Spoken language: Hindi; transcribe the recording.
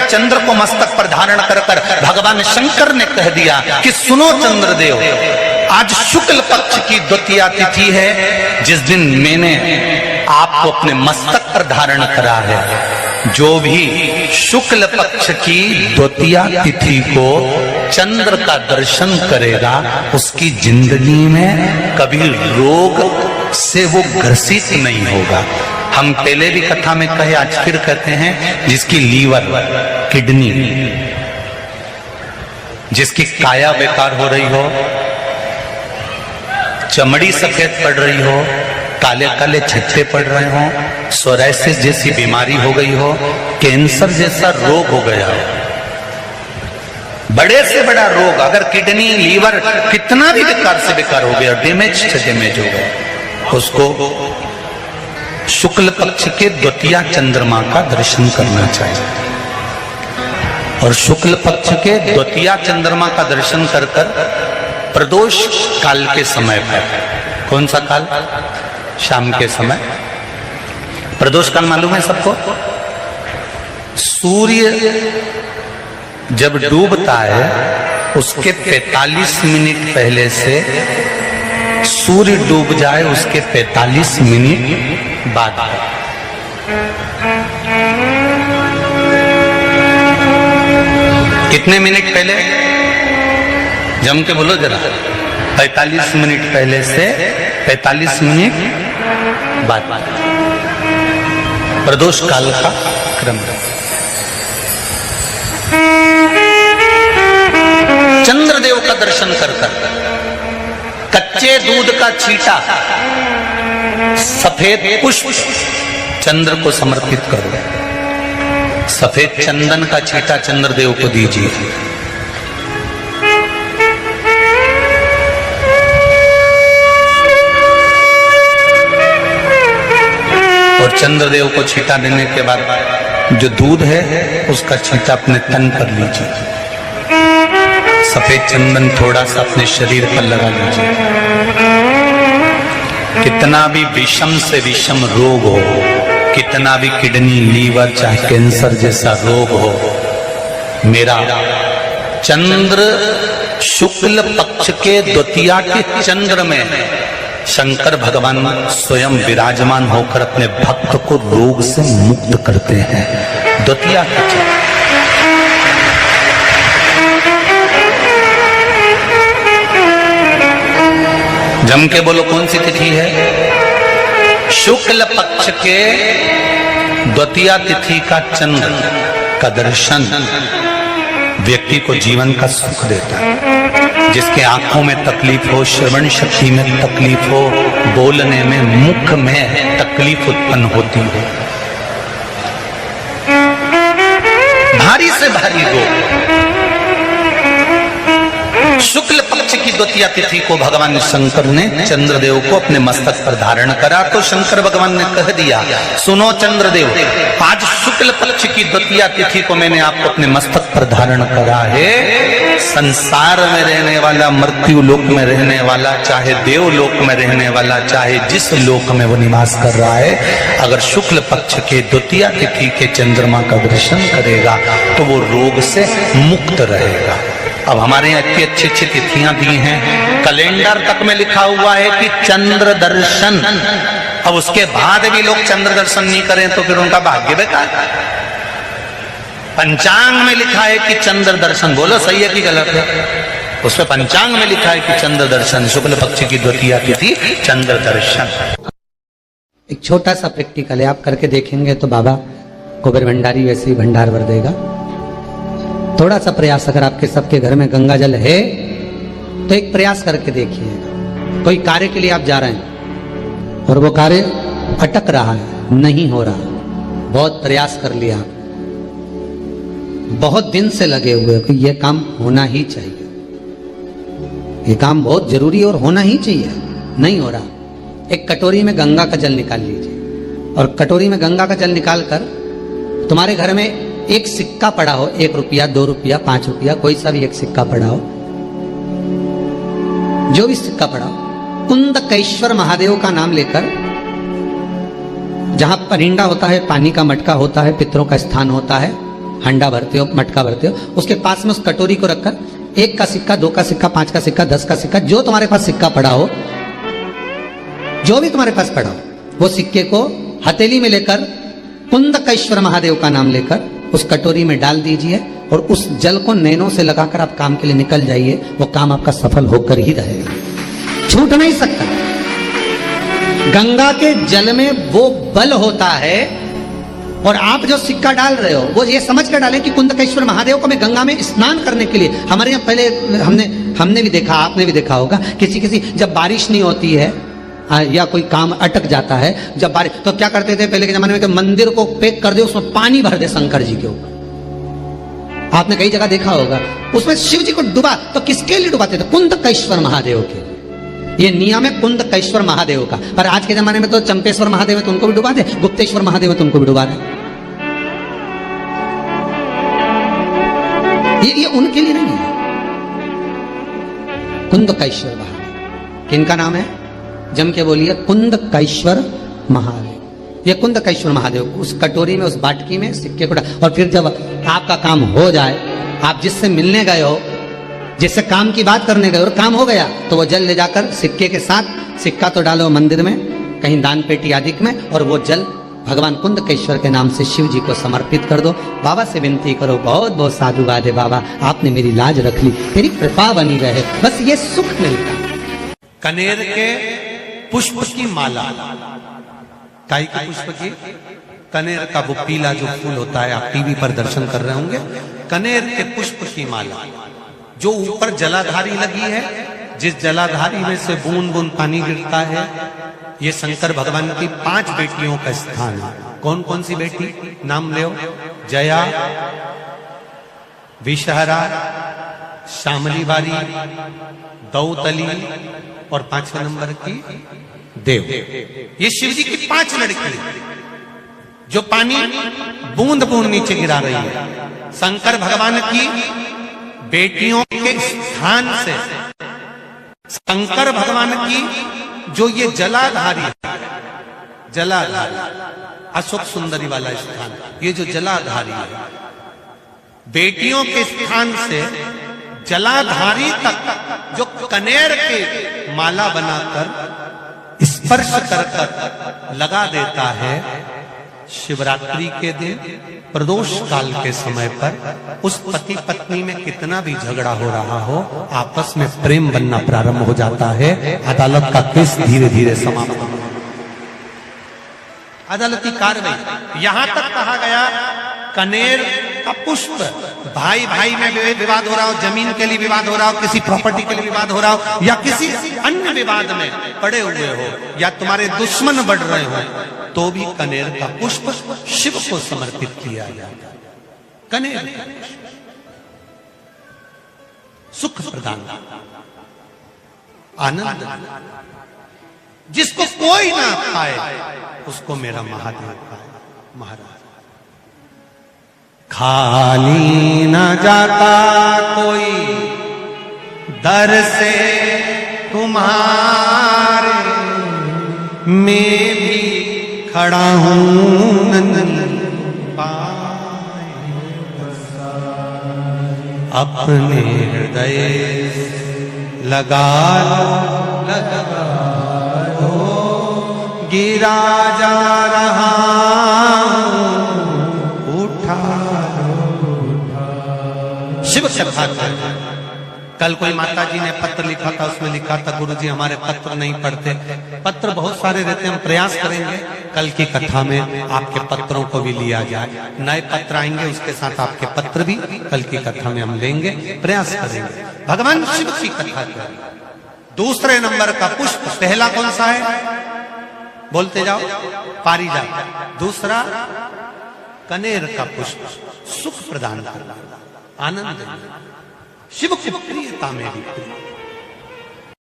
चंद्र को मस्तक पर धारण कर कर भगवान शंकर ने कह दिया कि सुनो चंद्रदेव, आज शुक्ल पक्ष की द्वितीया तिथि है, जिस दिन मैंने आपको अपने मस्तक पर धारण करा है। जो भी शुक्ल पक्ष की द्वितीया तिथि को चंद्र का दर्शन करेगा, उसकी जिंदगी में कभी रोग से वो ग्रसित नहीं होगा। हम पहले भी कथा में कहे, आज फिर कहते हैं, जिसकी लीवर, किडनी, जिसकी काया बेकार हो रही हो, चमड़ी सफेद पड़ रही हो, काले काले छट्टे पड़ रहे हो, सोराइसिस जैसी बीमारी हो गई हो, कैंसर जैसा रोग हो गया हो, बड़े से बड़ा रोग, अगर किडनी, लीवर कितना भी बेकार से बेकार हो गया, डैमेज से डैमेज हो गया, उसको शुक्ल पक्ष के द्वितीया चंद्रमा का दर्शन करना चाहिए। और शुक्ल पक्ष के द्वितीया चंद्रमा का दर्शन कर कर प्रदोष काल के समय पर, कौन सा काल? शाम के समय। प्रदोष काल मालूम है सबको? सूर्य जब डूबता है उसके 45 मिनट पहले से सूर्य डूब जाए उसके 45 मिनट बाद। कितने मिनट पहले? जम के बोलो जरा। 45 मिनट पहले से 45 मिनट बाद प्रदोष काल का क्रम। चंद्रदेव का दर्शन कर कर कच्चे दूध का छींटा, सफेद पुष्प चंद्र को समर्पित करो। सफेद चंदन का छींटा चंद्रदेव को दीजिए। और चंद्रदेव को छींटा देने के बाद जो दूध है उसका छींटा अपने तन पर लीजिए। सफेद चंदन थोड़ा सा अपने शरीर पर लगा लीजिए। कितना भी विषम से विषम रोग हो, कितना भी किडनी, लीवर, चाहे कैंसर जैसा रोग हो, मेरा चंद्र शुक्ल पक्ष के द्वितीया के चंद्र में शंकर भगवान स्वयं विराजमान होकर अपने भक्त को रोग से मुक्त करते हैं। द्वितीया के चंद्र। जम के बोलो कौन सी तिथि है? शुक्ल पक्ष के द्वितीया तिथि का चंद्र का दर्शन व्यक्ति को जीवन का सुख देता है। जिसके आंखों में तकलीफ हो, श्रवण शक्ति में तकलीफ हो, बोलने में, मुख में तकलीफ उत्पन्न होती हो, भारी से भारी रोग, शुक्ल पक्ष की द्वितीया तिथि को भगवान शंकर ने चंद्रदेव को अपने मस्तक पर धारण करा। तो शंकर भगवान ने कह दिया, सुनो चंद्रदेव, आज शुक्ल पक्ष की द्वितीया तिथि को मैंने आपको अपने मस्तक पर धारण करा है। संसार में रहने वाला, मृत्यु लोक में रहने वाला, चाहे देवलोक में रहने वाला, चाहे जिस लोक में वो निवास कर रहा है, अगर शुक्ल पक्ष के द्वितीया तिथि के चंद्रमा का दर्शन करेगा तो वो रोग से मुक्त रहेगा। अब हमारे यहाँ इतनी अच्छी अच्छी तिथियां दी हैं, कैलेंडर तक में लिखा हुआ है कि चंद्र दर्शन। अब उसके बाद भी लोग चंद्र दर्शन नहीं करें तो फिर उनका भाग्य बेकार। पंचांग में लिखा है कि चंद्र दर्शन, बोलो सही है कि गलत है? उसमें पंचांग में लिखा है कि चंद्र दर्शन, शुक्ल पक्ष की द्वितीया तिथि चंद्र दर्शन। एक छोटा सा प्रैक्टिकल है, आप करके देखेंगे तो बाबा कुबेर भंडारी वैसे ही भंडार भर देगा। थोड़ा सा प्रयास, अगर आपके सबके घर में गंगा जल है तो एक प्रयास करके देखिए। कोई कार्य के लिए आप जा रहे हैं और वो कार्य अटक रहा है, नहीं हो रहा, बहुत प्रयास कर लिया, बहुत दिन से लगे हुए कि ये काम होना ही चाहिए, ये काम बहुत जरूरी और होना ही चाहिए, नहीं हो रहा। एक कटोरी में गंगा का जल निकाल लीजिए और कटोरी में गंगा का जल निकाल कर तुम्हारे घर में एक सिक्का पड़ा हो, 1 रुपया, 2 रुपया, 5 रुपया, कोई सा भी एक सिक्का पड़ा हो, जो भी सिक्का पड़ा हो, कुंदकेश्वर महादेव का नाम लेकर, जहां परिंदा होता है, पानी का मटका होता है, पितरों का स्थान होता है, हंडा भरते हो, मटका भरते हो, उसके पास में उस कटोरी को रखकर 1 का सिक्का, 2 का सिक्का, 5 का सिक्का, 10 का सिक्का, जो तुम्हारे पास सिक्का पड़ा हो, जो भी तुम्हारे पास पड़ा हो, वो सिक्के को हथेली में लेकर कुंदकेश्वर महादेव का नाम लेकर उस कटोरी में डाल दीजिए और उस जल को नैनों से लगाकर आप काम के लिए निकल जाइए। वो काम आपका सफल होकर ही रहेगा, छूट नहीं सकता। गंगा के जल में वो बल होता है, और आप जो सिक्का डाल रहे हो वो ये समझ कर डालें कि कुंदकेश्वर महादेव को मैं गंगा में स्नान करने के लिए। हमारे यहाँ पहले हमने भी देखा, आपने भी देखा होगा, किसी जब बारिश नहीं होती है या कोई काम अटक जाता है, जब बारिश, तो क्या करते थे पहले के जमाने में कि मंदिर को पैक कर दे, उसमें पानी भर दे शंकर जी के ऊपर। आपने कई जगह देखा होगा, उसमें शिव जी को डुबा, तो किसके लिए डुबाते थे? कुंदकेश्वर महादेव के। ये नियम है कुंदकेश्वर महादेव का। पर आज के जमाने में तो चंपेश्वर महादेव है तो उनको भी डुबा दे, गुप्तेश्वर महादेव है तो उनको भी डुबा दे। ये उनके लिए नहीं है। कुंदकेश्वर महादेव किनका नाम है? जम के बोलिए, कुंदकेश्वर महादेव। ये कुंदकेश्वर महादेव उस कटोरी में, उस बाटकी में सिक्के को डाल, और फिर जब आपका काम हो जाए, आप जिससे मिलने गए हो, जिससे काम की बात करने गए और काम हो गया, तो वो जल ले जाकर सिक्के के साथ, सिक्का तो डालो मंदिर में, कहीं दान पेटी आदि में, और वो जल भगवान कुंदकेश्वर के नाम से शिव जी को समर्पित कर दो। बाबा से विनती करो, बहुत बहुत साधुवाद है बाबा, आपने मेरी लाज रख ली, तेरी कृपा बनी रहे, बस ये सुख मिलता। कनेर के पुष्प की माला, काय के पुष्प की? कनेर का वो पीला जो फूल होता है, आप टीवी पर दर्शन कर रहे होंगे, कनेर के पुष्प की माला, जो ऊपर जलाधारी लगी है, जिस जलाधारी में से बूंद बूंद पानी गिरता है, ये शंकर भगवान की 5 बेटियों का स्थान है। कौन कौन सी बेटी? नाम ले, जया, विषहरा, श्यामली बारी, दौतली, और 5वें नंबर की देव। ये शिव जी की 5 लड़की जो पानी बूंद बूंद नीचे गिरा रही है। शंकर भगवान की बेटियों के स्थान से, शंकर भगवान की जो ये जलाधारी, अशोक सुंदरी वाला स्थान, ये जो जलाधारी है, बेटियों के स्थान से जलाधारी तक जो कनेर के माला बनाकर स्पर्श कर लगा देता है, शिवरात्रि के दिन, प्रदोष काल के समय पर, उस पति पत्नी में कितना भी झगड़ा हो रहा हो, आपस में प्रेम बनना प्रारंभ हो जाता है। अदालत का केस धीरे धीरे समाप्त हो, अदालती कार्रवाई। यहां तक कहा गया, कनेर का पुष्प, भाई भाई में विवाद हो रहा हो, जमीन के लिए विवाद हो रहा हो, किसी प्रॉपर्टी के लिए विवाद हो रहा हो, या किसी अन्य विवाद में पड़े हुए हो, या तुम्हारे दुश्मन बढ़ रहे हो, तो भी कनेर का पुष्प शिव को समर्पित किया जाता है। कनेर सुख प्रदान, आनंद, जिसको कोई ना पाए उसको मेरा महादेव पाए। महाराज, खाली न जाता कोई दर से तुम्हारे, मैं भी खड़ा हूं नंदन पाए, अपने हृदय लगा लो, गिरा जा रहा उठा शिव कथा। कल कोई माता जी ने पत्र लिखा था, उसमें लिखा था, गुरुजी हमारे पत्र नहीं पढ़ते। पत्र बहुत सारे रहते हैं, हम प्रयास करेंगे कल की कथा में आपके पत्रों को भी लिया जाए। नए पत्र आएंगे, उसके साथ आपके पत्र भी कल की कथा में हम लेंगे, प्रयास करेंगे। भगवान शिव की कथा करें। दूसरे नंबर का पुष्प, पहला कौन सा है? बोलते जाओ, पारिजात। दूसरा कनेर का पुष्प, सुख प्रदान करना, आनंद, शिव की प्रियता में भी प्रिय।